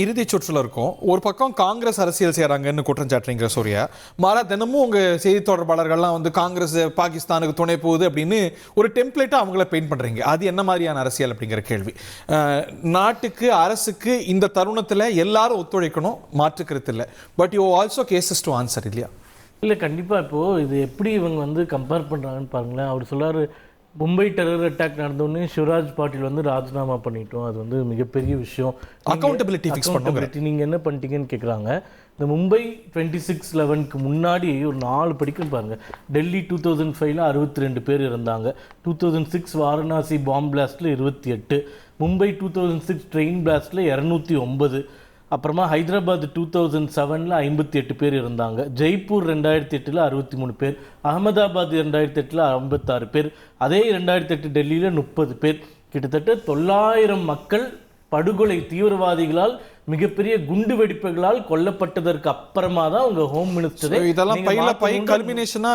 இறுதி சுற்றுல இருக்கும். ஒரு பக்கம் காங்கிரஸ் அரசியல் செய்யறாங்கன்னு குற்றம் சாட்டுறீங்க சூர்யா. மாறா தினமும் உங்க செய்தி தொடர்பாளர்கள்லாம் வந்து காங்கிரஸ் பாகிஸ்தானுக்கு துணை போகுது அப்படின்னு ஒரு டெம்ப்ளேட்டா அவங்கள பெயிண்ட் பண்றீங்க. அது என்ன மாதிரியான அரசியல் அப்படிங்கிற கேள்வி. நாட்டுக்கு அரசுக்கு இந்த தருணத்துல எல்லாரும் ஒத்துழைக்கணும், மாற்றுக்கிறது இல்லை. But you also cases to answer இல்லையா? இல்லை, கண்டிப்பாக. இப்போது இது எப்படி இவங்க வந்து கம்பேர் பண்ணுறாங்கன்னு பாருங்களேன். அவர் சொல்லார், மும்பை டெரர் அட்டாக் நடந்தோடனே சிவராஜ் பாட்டீல் வந்து ராஜினாமா பண்ணிட்டோம், அது வந்து மிகப்பெரிய விஷயம், அக்கௌண்டபிலிட்டி நீங்கள் என்ன பண்ணிட்டீங்கன்னு கேட்குறாங்க. இந்த மும்பை 26/11க்கு முன்னாடி ஒரு 4 படிக்கும் பாருங்கள். டெல்லி 2005 62 பேர் இருந்தாங்க. 2006 வாரணாசி பாம்பு பிளாஸ்டில் 28, மும்பை 2006 ட்ரெயின் பிளாஸ்டில் 209, அப்புறமா ஹைதராபாத் 2007 58 பேர் இருந்தாங்க. ஜெய்ப்பூர் 2008 63 பேர், அகமதாபாத் 2008 56 பேர், அதே 2008 டெல்லியில் 30 பேர். கிட்டத்தட்ட 900 மக்கள் படுகொலை, தீவிரவாதிகளால் மிகப்பெரிய குண்டு வெடிப்புகளால் கொல்லப்பட்டதற்கு அப்புறமா தான் உங்க ஹோம் மினிஸ்டர் இதெல்லாம் கல்மினேஷனா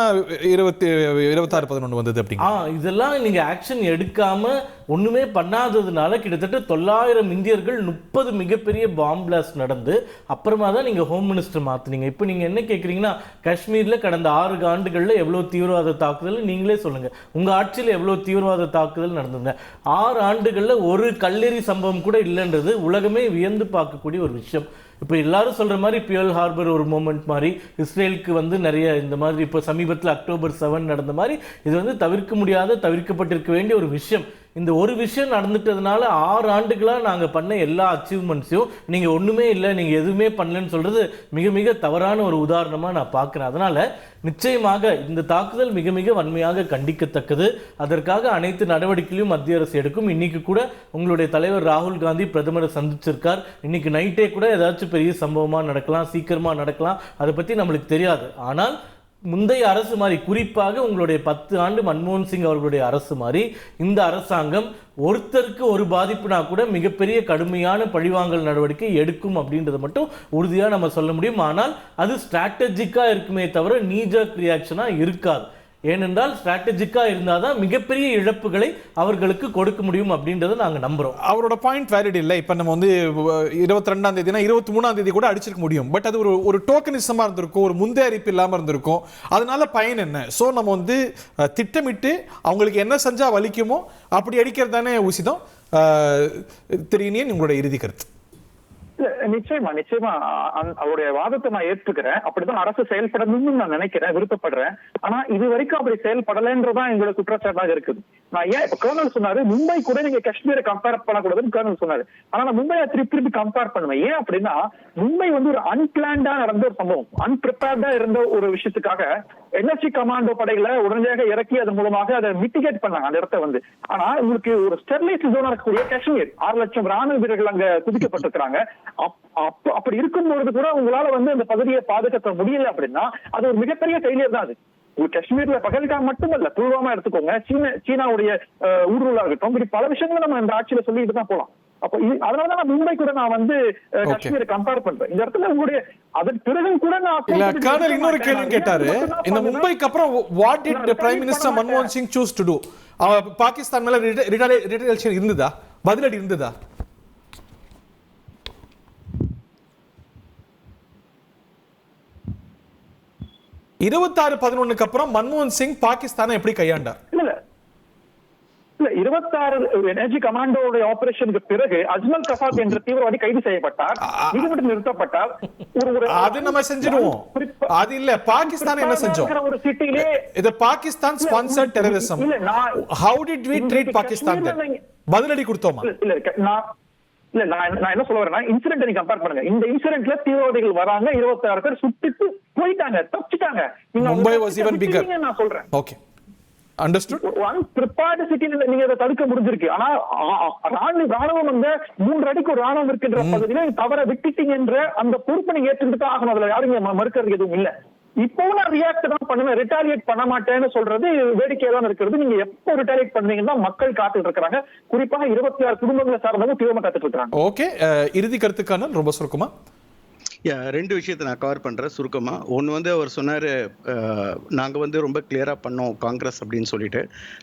26/11 வந்தது அப்படி. இதெல்லாம் நீங்க ஆக்ஷன் எடுக்காம ஒண்ணுமே பண்ணாததுனால கிட்டத்தட்ட 900 இந்தியர்கள், 30 மிகப்பெரிய பாம்பு பிளாஸ்ட் நடந்து அப்புறமா தான் நீங்க ஹோம் மினிஸ்டர் மாத்துனீங்க. இப்போ நீங்க என்ன கேட்குறீங்கன்னா, காஷ்மீர்ல கடந்த 6 ஆண்டுகள்ல எவ்வளவு தீவிரவாத தாக்குதல் நீங்களே சொல்லுங்க. உங்க ஆட்சியில் எவ்வளவு தீவிரவாத தாக்குதல் நடந்ததுங்க? 6 ஆண்டுகள்ல ஒரு கல்லெறி சம்பவம் கூட இல்லைன்றது உலகமே வியந்து பார்க்கக்கூடிய ஒரு விஷயம். இப்போ எல்லாரும் சொல்ற மாதிரி பியர்ல் ஹார்பர் ஒரு மூமெண்ட் மாதிரி, இஸ்ரேலுக்கு வந்து நிறைய இந்த மாதிரி இப்போ சமீபத்தில் அக்டோபர் 7 நடந்த மாதிரி இது வந்து தவிர்க்க முடியாத, தவிர்க்கப்பட்டிருக்க வேண்டிய ஒரு விஷயம். இந்த ஒரு விஷயம் நடந்துட்டதுனால 6 ஆண்டுகளாக நாங்கள் பண்ண எல்லா அச்சீவ்மெண்ட்ஸையும் நீங்கள் ஒன்றுமே இல்லை, நீங்கள் எதுவுமே பண்ணலன்னு சொல்கிறது மிக மிக தவறான ஒரு உதாரணமாக நான் பார்க்குறேன். அதனால் நிச்சயமாக இந்த தாக்குதல் மிக மிக வன்மையாக கண்டிக்கத்தக்கது. அதற்காக அனைத்து நடவடிக்கைகளையும் மத்திய அரசு எடுக்கும். இன்னைக்கு கூட உங்களுடைய தலைவர் ராகுல் காந்தி பிரதமரை சந்திச்சிருக்கார். இன்னைக்கு நைட்டே கூட ஏதாச்சும் பெரிய சம்பவமாக நடக்கலாம், சீக்கிரமாக நடக்கலாம், அதை பற்றி நம்மளுக்கு தெரியாது. ஆனால் முந்தைய அரசு மாதிரி, குறிப்பாக உங்களுடைய 10 ஆண்டு மன்மோகன் சிங் அவர்களுடைய அரசு மாதிரி இந்த அரசாங்கம் ஒருத்தருக்கு ஒரு பாதிப்புனா கூட மிகப்பெரிய கடுமையான பழிவாங்கல் நடவடிக்கை எடுக்கும் அப்படின்றத மட்டும் உறுதியாக நம்ம சொல்ல முடியும். ஆனால் அது ஸ்ட்ராட்டஜிக்காக இருக்குமே தவிர நீஜர்க் ரியாக்ஷனாக இருக்காது. ஏனென்றால் ஸ்ட்ராட்டஜிக்காக இருந்தால் தான் மிகப்பெரிய இழப்புகளை அவர்களுக்கு கொடுக்க முடியும் அப்படின்றத நாங்கள் நம்புகிறோம். அவரோட பாயிண்ட் வேலிட் இல்லை. இப்போ நம்ம வந்து 22ஆம் தேதினா 23ஆம் தேதி கூட அடிச்சிருக்க முடியும். பட் அது ஒரு டோக்கனிசமாக இருந்திருக்கும், ஒரு முந்தைய அறிப்பு இல்லாமல் இருந்திருக்கும். அதனால பயன் என்ன? ஸோ நம்ம வந்து திட்டமிட்டு அவங்களுக்கு என்ன செஞ்சால் வலிக்குமோ அப்படி அடிக்கிறது தானே உசிதம். திரு இனியன், உங்களோட இறுதி கருத்து. நிச்சயமா அவருடைய வாதத்தை நான் ஏற்றுக்கிறேன். அப்படிதான் அரசு செயல்படணும்னு நான் நினைக்கிறேன், விருப்பப்படுறேன். ஆனா இது வரைக்கும் அப்படி செயல்படலைன்றதான் எங்களோட குற்றச்சாட்டாக இருக்குது. நான் ஏன் இப்ப கர்னல் சொன்னாரு, மும்பை கூட நீங்க காஷ்மீரை கம்பேர் பண்ணக்கூடாதுன்னு கர்னல் சொன்னாரு. ஆனா நான் மும்பையை திருப்பி கம்பேர் பண்ணுவேன். ஏன் அப்படின்னா, மும்பை வந்து ஒரு அன்பிளான்டா நடந்த ஒரு சம்பவம், அன்பிரிப்பேர்டா இருந்த ஒரு விஷயத்துக்காக என்எஸ்சி கமாண்டோ படைகளை உடனடியாக இறக்கி அதன் மூலமாக அதை மிட்டிகேட் பண்ணாங்க அந்த இடத்த வந்து. ஆனா உங்களுக்கு ஒரு ஸ்டெர்லைட் ஜோனா இருக்கக்கூடிய காஷ்மீர் 6 லட்சம் ராணுவ வீரர்கள் அங்க குதிக்கப்பட்டிருக்கிறாங்க. அப்படி இருக்கும்பொழுது கூட உங்களால வந்து அந்த பகுதியை பாதுகாக்க முடியல அப்படின்னா அது ஒரு மிகப்பெரிய ஃபெயிலியர் தான். அது காஷ்மீர்ல பகல்காம் மட்டுமல்ல, புல்வாமா எடுத்துக்கோங்க, சீனாவுடைய ஊடுருவலா இருக்கட்டும், இப்படி பல விஷயங்களும் நம்ம இந்த ஆட்சியில சொல்லிட்டு தான் போலாம். அப்போ அதனாலதான் நான் மும்பை கூட நான் வந்து காஷ்மீரை கம்பேர் பண்றேன். இந்த இடத்துல உங்களுடைய அதன் பிறகு கூட நான் இன்னொரு கேள்வி கேட்டாரு. இந்த மும்பைக்கு அப்புறம் வாட் டிட் பிரைம் மினிஸ்டர் மன்மோகன் Singh choose to to? Pakistan மேல ரிட்டலியேஷன் இருந்ததா? பதிலடி இருந்ததா? 26/11க்கு அப்புறம் மன்மோகன் சிங் பாகிஸ்தானை எப்படி கையாண்டார்? இல்ல 26 எனர்ஜி கமாண்டோட ஆபரேஷனுக்கு பிறகு அஜ்மல் கசாப் என்ற தீவிரவாதி கைது செய்யப்பட்டார், நீதிமன்றம் நிறுத்தப்பட்டார். அது நம்ம செஞ்சிடுவோம். அது இல்ல, பாகிஸ்தான் என்ன செஞ்சோம்? ஒரு சிட்டிலே இது Pakistan sponsored terrorism. How did we treat Pakistan? பதிலடி கொடுத்தோமா? இல்ல நான் என்ன சொல்ல வரேன்னா, இன்சிடென்ட் நீங்க கம்பேர் பண்ணுங்க. இந்த இன்சிடென்ட்ல தீவிரவாதிகள் வராங்க, 26 பேர் சுட்டுட்டு போயிட்டாங்க, தப்பிச்சிட்டாங்க. Mumbai was even bigger. நான் சொல்றேன். Okay, understood. ஒன் ப்ரிப்பேர்ட் சிட்டில நீங்க அதை தடுக்க முடிஞ்சிருக்கு. ஆனா ராணுவம் அந்த 3 அடிக்கு ஒரு ராணுவம் இருக்கின்ற பகுதியில தவற விட்டுட்டீங்க என்ற அந்த பொறுப்பை நீங்க ஏற்றுக்கிட்டு தான் ஆகணும். அதுல யாரும் மறுக்கிறது எதுவும் இல்ல. இப்போ நான் ரியாக்ட் தான் பண்ணுவேன், ரிட்டாலியேட் பண்ண மாட்டேன்னு சொல்றது வேடிக்கையா தான் இருக்கிறது. நீங்க எப்போ ரிட்டாலியேட் பண்ணீங்கன்னா மக்கள் காத்துட்டு இருக்காங்க. குறிப்பாக 26 குடும்பங்களை சார்ந்தவங்க தீவிரமா காத்துட்டு இருக்காங்க. ஓகே, இறுதி கருத்துக்கான ரொம்ப சுருக்கமா. ரெண்டு விஷயத்தை நான் கவர் பண்ணுறேன் சுருக்கமாக. ஒன்று வந்து அவர் சொன்னார், நாங்கள் வந்து ரொம்ப கிளியராக பண்ணோம் காங்கிரஸ் அப்படின்னு சொல்லிட்டு.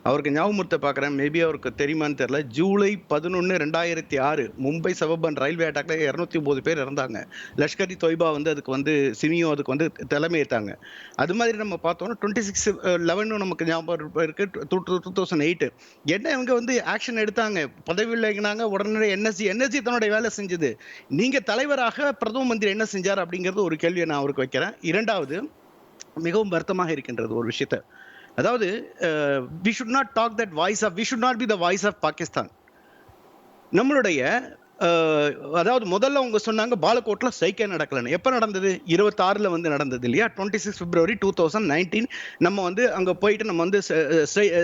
அவருக்கு ஞாபகத்தை பார்க்குறேன், மேபி அவருக்கு தெரியுமான்னு தெரியல. ஜூலை 11, 2006 மும்பை சபர்பன் ரயில்வே அட்டாக்ல 209 பேர் இறந்தாங்க. லஷ்கர் இ தொய்பா வந்து அதுக்கு வந்து சிமியோ அதுக்கு வந்து தலைமை ஏற்றாங்க. அது மாதிரி நம்ம பார்த்தோம்னா 26/11 நமக்கு ஞாபகம் இருக்கு. 2008 என்ன இவங்க வந்து ஆக்ஷன் எடுத்தாங்க, பதவி விலகினாங்க, உடனே என்எஸ்ஜி தன்னுடைய வேலை செஞ்சது. நீங்க தலைவராக பிரதம மந்திரி என்ன செஞ்சார் அப்படிங்கிறது ஒரு கேள்வியை நான் அவருக்கு வைக்கிறேன். இரண்டாவது, மிகவும் வருத்தமாக இருக்கின்றது ஒரு விஷயத்தை, அதாவது we should not talk that voice of, we should not be the voice of Pakistan. நம்மளுடைய அதாவது முதல்ல அவங்க சொன்னாங்க பாலக்கோட்ல ஸ்ட்ரைக்கே நடக்கலன்னு. எப்போ நடந்தது? 26 வந்து நடந்தது இல்லையா? 26 February 2019 நம்ம வந்து அங்கே போயிட்டு நம்ம வந்து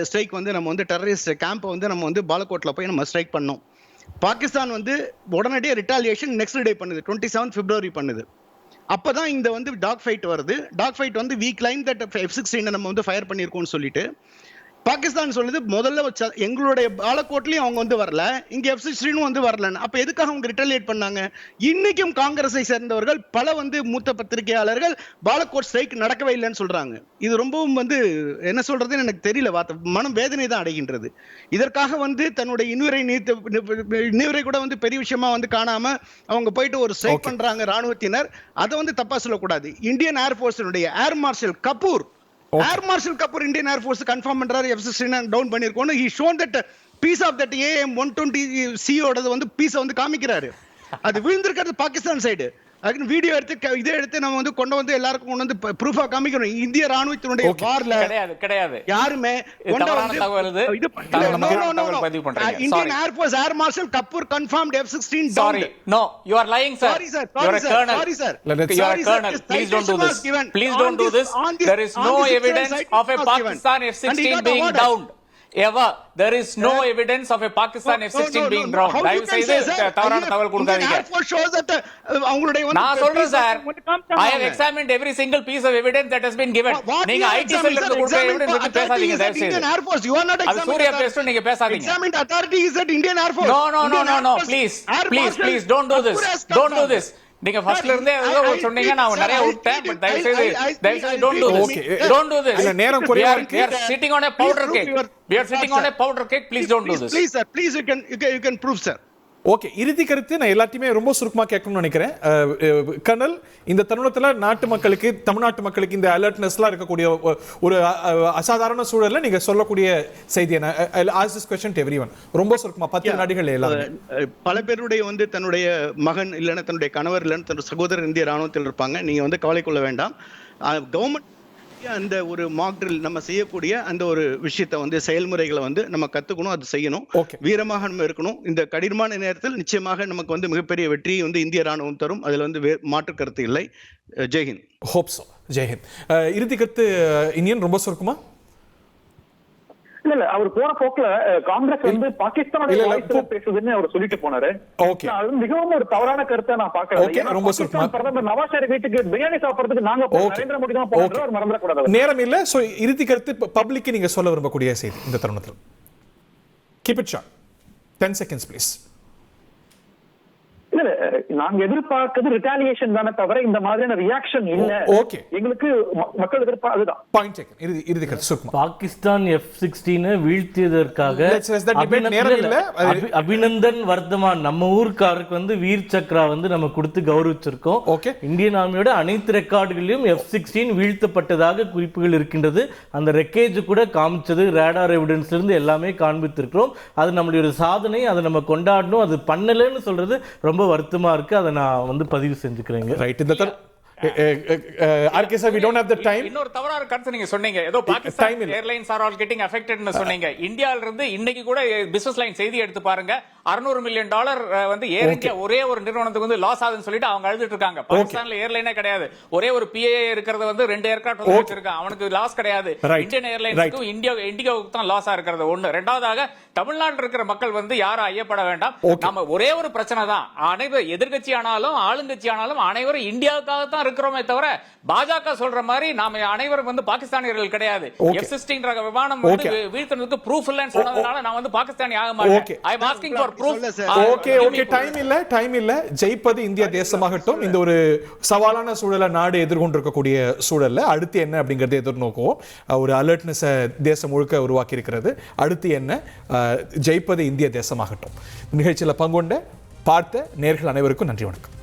ஸ்ட்ரைக் வந்து நம்ம வந்து டெரரிஸ்ட் கேம்பை வந்து நம்ம வந்து பாலக்கோட்ல போய் நம்ம ஸ்ட்ரைக் பண்ணோம். பாகிஸ்தான் வந்து உடனடியாக ரிட்டாலியேஷன் நெக்ஸ்ட் டே பண்ணுது, 27 February பண்ணுது. அப்பதான் இந்த வந்து டாக் ஃபைட் வருது. டாக் ஃபைட் வந்து we claim that F-16 நம்ம வந்து ஃபயர் பண்ணியிருக்கோம்னு சொல்லிட்டு பாகிஸ்தான் சொல்லுது முதல்ல எங்களுடைய பாலக்கோட்லயும் அவங்க வந்து வரல, இங்க F-16 வந்து வரலன்னு. அப்ப எதுக்காக அவங்க ரிட்டலியேட் பண்ணாங்க? இன்னைக்கும் காங்கிரஸை சேர்ந்தவர்கள் பல வந்து மூத்த பத்திரிகையாளர்கள் பாலக்கோட் ஸ்ட்ரைக் நடக்கவே இல்லைன்னு சொல்றாங்க. இது ரொம்பவும் வந்து என்ன சொல்றதுன்னு எனக்கு தெரியல, மனம் வேதனை தான் அடைகின்றது. இதற்காக வந்து தன்னுடைய இன்னுரை கூட வந்து பெரிய விஷயமா வந்து காணாம அவங்க போயிட்டு ஒரு ஸ்ட்ரைக் பண்றாங்க ராணுவத்தினர். அதை வந்து தப்பா சொல்லக்கூடாது. இந்தியன் ஏர்ஃபோர்ஸினுடைய air marshal Kapoor Indian air force confirm பண்றாரு F-16 டவுன் பண்ணிருக்கோம். he shown that piece of that AIM-120C ஓடது வந்து பீஸ வந்து காமிக்கிறாரு. அது விழுந்திருக்கிறது பாகிஸ்தான் சைடு. அதுக்கு வீடியோ எடுத்து இதை எடுத்து நம்ம வந்து கொண்டு வந்து எல்லாருக்கும் கொண்டு வந்து ப்ரூஃபா காமிக்கணும். இந்திய ராணுவத்தினுடைய வார்ல கிடையாது யாருமே Indian air force air marshal Kapoor confirmed F-16 sorry no you are lying sir. Sorry sir. Sorry sir. You are a colonel. Please don't do this. Please don't do this. There is no evidence of a Pakistan F-16 being downed. Ever there is no evidence of a Pakistan F-16 being drowned. தயவு செய்து தவறான தகவல் கொடுக்காதீங்க. நான் சொல்றேன் sir, I have examined every single piece of evidence that has been given. நீங்க IT செல்ல இருந்து கொடுத்த எவிடன்ஸ் பத்தி பேசாதீங்க தயவு செய்து. அது சூர்யா பேசுறது நீங்க பேசாதீங்க. Examined authority is at Indian Air Force. No please don't do this. நீங்க ஃபர்ஸ்ட்ல இருந்தே ஏதோ சொன்னீங்க, நான் நிறைய விட்டேன். பட் தயவு செய்து don't do this. நேரம் குறைவா இருக்கு. We are sitting on a powder cake. Please don't do this. Please you can prove sir. Okay, இறுதி கருத்து நான் எல்லாத்தையுமே ரொம்ப சுருக்கமா கேட்கணும்னு நினைக்கிறேன். கர்னல், இந்த தருணத்துல நாட்டு மக்களுக்கு, தமிழ்நாட்டு மக்களுக்கு இந்த அலர்ட்னஸ்லாம் இருக்கக்கூடிய ஒரு அசாதாரண சூழல்ல நீங்க சொல்லக்கூடிய செய்தி என்ன? ask this question to everyone. ரொம்ப சுருக்கமா 10 வினாடிகள் எல்லாரும். பல பேருடைய வந்து தன்னுடைய மகன் இல்லைன்னா தன்னுடைய கணவர் இல்லைன்னா தன்னுடைய சகோதரர் இந்திய ராணுவத்தில் இருப்பாங்க. நீங்க வந்து கவலை கொள்ள வேண்டாம். கவர்மெண்ட் அந்த ஒரு மாக் ட்ரில் நம்ம செய்யக்கூடிய அந்த ஒரு விஷயத்தை வந்து செயல்முறைகளை வந்து நம்ம கத்துக்கணும், அது செய்யணும், வீரமாக நம்ம இருக்கணும். இந்த கடினமான நேரத்தில் நிச்சயமாக நமக்கு வந்து மிகப்பெரிய வெற்றியை வந்து இந்திய ராணுவம் தரும். அதுல வந்து மாற்று கருத்து இல்லை. ஜெய்ஹிந்த். Hope so. ஜெய்ஹிந்த். இறுதி கருத்து இனியன் ரொம்ப சுருக்கமா? இல்ல அவர் போற போக்குல காங்கிரஸ் வந்து பாகிஸ்தானோட பேசுதுன்னு அவர் சொல்லிட்டு போனாரு. அது மிகவும் ஒரு தவறான கருத்தை நான் பாக்கிறேன். பிரதமர் நவாஸ் ஷெரீப் வீட்டுக்கு பிரியாணி சாப்பிடுறதுக்கு நாங்க நரேந்திர மோடி தான் போறோம், மறந்துடக்கூடாது. நேரம் இல்ல. சோ இறுதி கருத்து பப்ளிக் நீங்க சொல்ல விரும்பக்கூடிய செய்தி இந்த தருணத்தில். Keep it short. 10 seconds please. இல்ல நாங்க எதிர்பார்க்கிறது ரிட்டாலியேஷன் தானே தவிர இந்த மாதிரியான ரியாக்ஷன் இல்ல. ஓகே, எங்களுக்கு மக்கள் எதிர்பார்ப்பு அதுதான். Point taken. இறுதி கருத்து சுருக்கமா. பாகிஸ்தான் F-16 வீழ்த்தியதற்காக அபிநந்தன் வர்தமான் நம்ம ஊர்க்காருக்கு வந்து வீர் சக்ரா வந்து நம்ம கொடுத்து கௌரவிச்சிருக்கோம். ஓகே, இந்தியன் ஆர்மியோட அனைத்து ரெக்கார்டுகளிலும் F-16 வீழ்த்தப்பட்டதாக குறிப்புகள் இருக்கின்றது. அந்த ரெக்கேஜ் கூட காமிச்சது, ரேடார் எவிடன்ஸ்ல இருந்து எல்லாமே காண்பித்திருக்கிறோம். அது நம்மளுடைய ஒரு சாதனை, அதை நம்ம கொண்டாடணும். அது பண்ணலன்னு சொல்றது ரொம்ப வருத்தமா இருக்கு. அதை நான் வந்து பதிவு செஞ்சுக்கிறேன். ரைட். இந்த we don't have the time. இன்னொரு தவறான கருத்து நீங்க சொன்னீங்க, ஏதோ Pakistan airlines are all getting affected னு சொன்னீங்க. இந்தியால இருந்து இன்னைக்கு கூட பிசினஸ் லைன் செய்தி எடுத்து பாருங்க, $600 மில்லியன் வந்து ஏர் இந்தியா ஒரே ஒரு நிறுவனத்துக்கு வந்து லாஸ் ஆகுதுன்னு சொல்லிட்டு அவங்க அழுதுட்டு இருக்காங்க. பாகிஸ்தான்ல ஏர்லைனே கிடையாது. ஒரே ஒரு PAA இருக்கிறது வந்து 2 ஏர்கிராஃப்ட் வந்து வச்சிருக்காங்க. அவனுக்கு லாஸ் கிடையாது. இந்தியன் ஏர்லைன்ஸ்க்கும் இண்டிகோவுக்கு தான் லாஸா இருக்கிறது ஒண்ணு. ரெண்டாவதாக தமிழ்நாட்டில் இருக்கிற மக்கள் வந்து யாரும் ஐயப்பட வேண்டாம். நம்ம ஒரே ஒரு பிரச்சனை தான், அனைவரும் எதிர்கட்சி ஆனாலும் ஆளுங்கட்சி ஆனாலும் அனைவரும் இந்தியாவுக்காக தான் இருக்கிறோமே தவிர பாஜக சொல்ற மாதிரி நாம அனைவரும் வந்து பாகிஸ்தானியர்கள் கிடையாது. F-16 ரக விமானம் வந்து வீழ்த்தினதுக்கு ப்ரூஃப் இல்லன்னு சொன்னதனால நான் வந்து பாகிஸ்தானி ஆக மாட்டேன். I am asking for proof. Okay time இல்ல ஜெயிப்பது இந்திய தேசமாகட்டும். இந்த ஒரு சவாலான சூழலை நாடு எதிர்கொண்டிருக்கக்கூடிய சூழல்ல அடுத்து என்ன அப்படிங்கறதை எதிர்நோக்குவோம். ஒரு அலர்ட்னஸ் தேசம் முழுக்க உருவாக்கி இருக்கிறது. அடுத்து என்ன, ஜெயிப்பது இந்திய தேசமாகட்டும். நிகழ்ச்சியில் பங்குகொண்ட பார்த்த நேயர்கள் அனைவருக்கும் நன்றி, வணக்கம்.